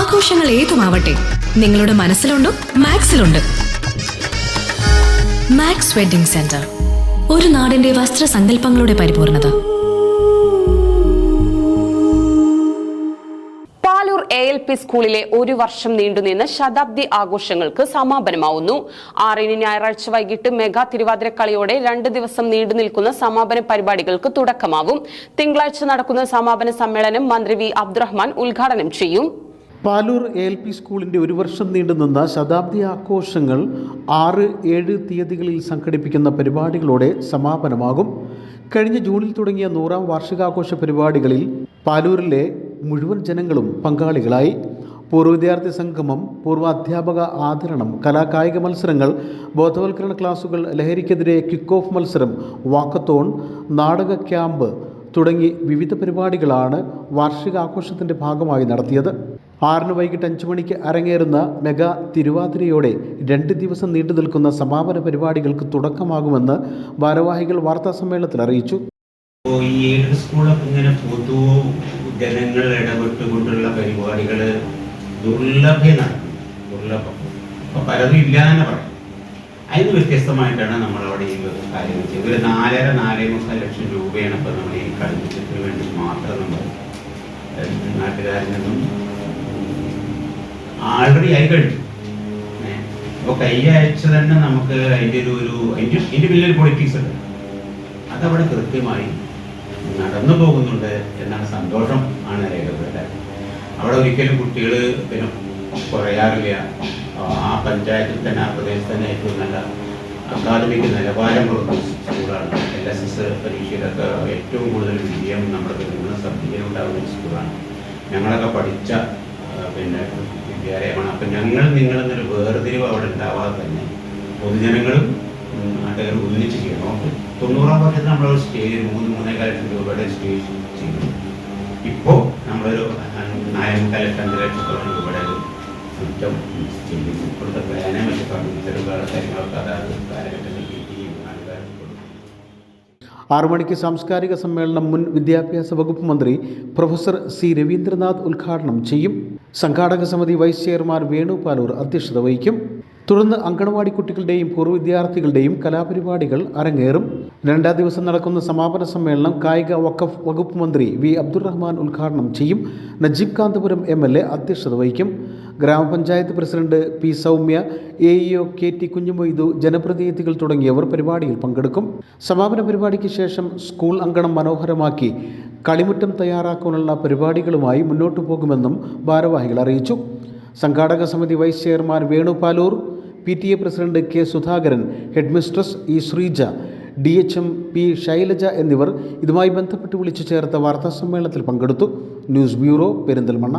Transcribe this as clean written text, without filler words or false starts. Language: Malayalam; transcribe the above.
ആഘോഷങ്ങൾ ഏതുമാവട്ടെ, നിങ്ങളുടെ മനസ്സിലുണ്ടോ മാക്സിലുണ്ട്. മാക്സ് വെഡിംഗ് സെന്റർ, ഒരു നാടിന്റെ വസ്ത്രസങ്കല്പങ്ങളുടെ പരിപൂർണത. പാലൂർ ALP സ്കൂളിലെ ഒരു വർഷം നീണ്ടുനിന്ന ശതാബ്ദി ആഘോഷങ്ങൾക്ക് സമാപനമാവുന്നു. 6 ഞായറാഴ്ച വൈകിട്ട് മെഗാ തിരുവാതിരക്കളിയോടെ 2 ദിവസം നീണ്ടു നിൽക്കുന്ന സമാപന പരിപാടികൾക്ക് തുടക്കമാവും. തിങ്കളാഴ്ച നടക്കുന്ന സമാപന സമ്മേളനം മന്ത്രി വി അബ്ദുറഹ്മാൻ ഉദ്ഘാടനം ചെയ്യും. പാലൂർ ALP സ്കൂളിൻ്റെ ഒരു വർഷം നീണ്ടുനിന്ന ശതാബ്ദി ആഘോഷങ്ങൾ 6, 7 തീയതികളിൽ സംഘടിപ്പിക്കുന്ന പരിപാടികളോടെ സമാപനമാകും. കഴിഞ്ഞ ജൂണിൽ തുടങ്ങിയ 100ാം വാർഷികാഘോഷ പരിപാടികളിൽ പാലൂരിലെ മുഴുവൻ ജനങ്ങളും പങ്കാളികളായി. പൂർവ്വ വിദ്യാർത്ഥി സംഗമം, പൂർവ്വ അധ്യാപക ആദരണം, കലാകായിക മത്സരങ്ങൾ, ബോധവൽക്കരണ ക്ലാസുകൾ, ലഹരിക്കെതിരെ കിക്ക് ഓഫ് മത്സരം, വാക്കത്തോൺ, നാടക ക്യാമ്പ് തുടങ്ങി വിവിധ പരിപാടികളാണ് വാർഷികാഘോഷത്തിൻ്റെ ഭാഗമായി നടത്തിയത്. 6 വൈകിട്ട് 5 മണിക്ക് അരങ്ങേറുന്ന മെഗാ തിരുവാതിരയോടെ 2 ദിവസം നീണ്ടു നിൽക്കുന്ന സമാപന പരിപാടികൾക്ക് തുടക്കമാകുമെന്ന് ഭാരവാഹികൾ വാർത്താസമ്മേളനത്തിൽ അറിയിച്ചു. ഈ സ്കൂളൊക്കെ ഇങ്ങനെ പൊതു ജനങ്ങൾ ഇടപെട്ടുകൊണ്ടുള്ള പരിപാടികൾ ദുർലഭ്യമാണ്. അപ്പോൾ പലതും ഇല്ല എന്ന് പറയും. അതിന് വ്യത്യസ്തമായിട്ടാണ് നമ്മളവിടെ ഈ കാര്യങ്ങൾ ചെയ്യുന്നത്. ഒരു 4-4.5 ലക്ഷം രൂപയാണ് ഇപ്പോൾ നമ്മൾ ഈ കളിച്ചിട്ടിന് വേണ്ടി മാത്രം നമ്മൾ നാട്ടുകാരിൽ നിന്നും ആൾറെഡി ആയി കഴിഞ്ഞു. അപ്പോൾ കൈയയച്ച തന്നെ നമുക്ക് അതിൻ്റെ വലിയൊരു പൊളിറ്റിക്സ് ഉണ്ട്. അതവിടെ കൃത്യമായി നടന്നു പോകുന്നുണ്ട് എന്നാണ് സന്തോഷം ആണ് രേഖപ്പെടുത്താൻ. അവിടെ ഒരിക്കലും കുട്ടികൾ പിന്നെ കുറയാറില്ല. ആ പഞ്ചായത്തിൽ തന്നെ, ആ പ്രദേശത്ത് തന്നെ ഏറ്റവും നല്ല അക്കാദമിക് നിലവാരമുള്ള സ്കൂളാണ്. LSS പരീക്ഷയിലൊക്കെ ഏറ്റവും കൂടുതൽ വിജയം നമ്മുടെ പെരുന്ന സബ്ജിയിലുണ്ടാകുന്ന ഒരു സ്കൂളാണ്. ഞങ്ങളൊക്കെ പഠിച്ച പിന്നെ വിദ്യാലയമാണ്. അപ്പം നിങ്ങളെന്നൊരു വേർതിരിവ് അവിടെ ഉണ്ടാവാതെ തന്നെ പൊതുജനങ്ങളും നാട്ടുകാർ ഒന്നിച്ച് ചെയ്യണം. 90ാം വർഷത്തിൽ നമ്മളൊരു സ്റ്റേജ് 3-3.5 ലക്ഷം രൂപയുടെ സ്റ്റേജ് ചെയ്യുന്നു. ഇപ്പോൾ നമ്മളൊരു 4-5 ലക്ഷത്തോളം രൂപയുടെ ഒരു കുറ്റം ചെയ്യുന്നു. ഇപ്പോഴത്തെ പ്ലാനെ മറ്റു ഫർണിച്ചറുകൾ കാര്യങ്ങളൊക്കെ അതായത് കാലഘട്ടത്തിൽ കിട്ടിയും നാട്ടുകാർക്ക് കൊടുക്കും. 6 മണിക്ക് സാംസ്കാരിക സമ്മേളനം മുൻ വിദ്യാഭ്യാസ വകുപ്പ് മന്ത്രി പ്രൊഫസർ C. രവീന്ദ്രനാഥ് ഉദ്ഘാടനം ചെയ്യും. സംഘാടക സമിതി വൈസ് ചെയർമാൻ വേണു പാലൂർ അധ്യക്ഷത വഹിക്കും. തുടർന്ന് അങ്കണവാടി കുട്ടികളുടെയും പൂർവ്വ വിദ്യാർത്ഥികളുടെയും കലാപരിപാടികൾ അരങ്ങേറും. 2ാം ദിവസം നടക്കുന്ന സമാപന സമ്മേളനം കായിക വഖഫ് വകുപ്പ് മന്ത്രി വി അബ്ദുറഹ്മാൻ ഉദ്ഘാടനം ചെയ്യും. നജീബ് കാന്തപുരം MLA അധ്യക്ഷത വഹിക്കും. ഗ്രാമപഞ്ചായത്ത് president P. Soumya, AEO KT Kunhimoithu, ജനപ്രതിനിധികൾ തുടങ്ങിയവർ പരിപാടിയിൽ പങ്കെടുക്കും. സമാപന പരിപാടിക്ക് ശേഷം സ്കൂൾ അങ്കണം മനോഹരമാക്കി കളിമുറ്റം തയ്യാറാക്കാനുള്ള പരിപാടികളുമായി മുന്നോട്ടു പോകുമെന്നും ഭാരവാഹികൾ അറിയിച്ചു. സംഘാടക സമിതി vice chairman Venu Palur, PTA president K. Sudhakaran, headmistress E. Sreeja, DHM P. Shailaja എന്നിവർ ഇതുമായി ബന്ധപ്പെട്ട് വിളിച്ചു ചേർത്ത വാർത്താസമ്മേളനത്തിൽ പങ്കെടുത്തു. News bureau, Perinthalmanna.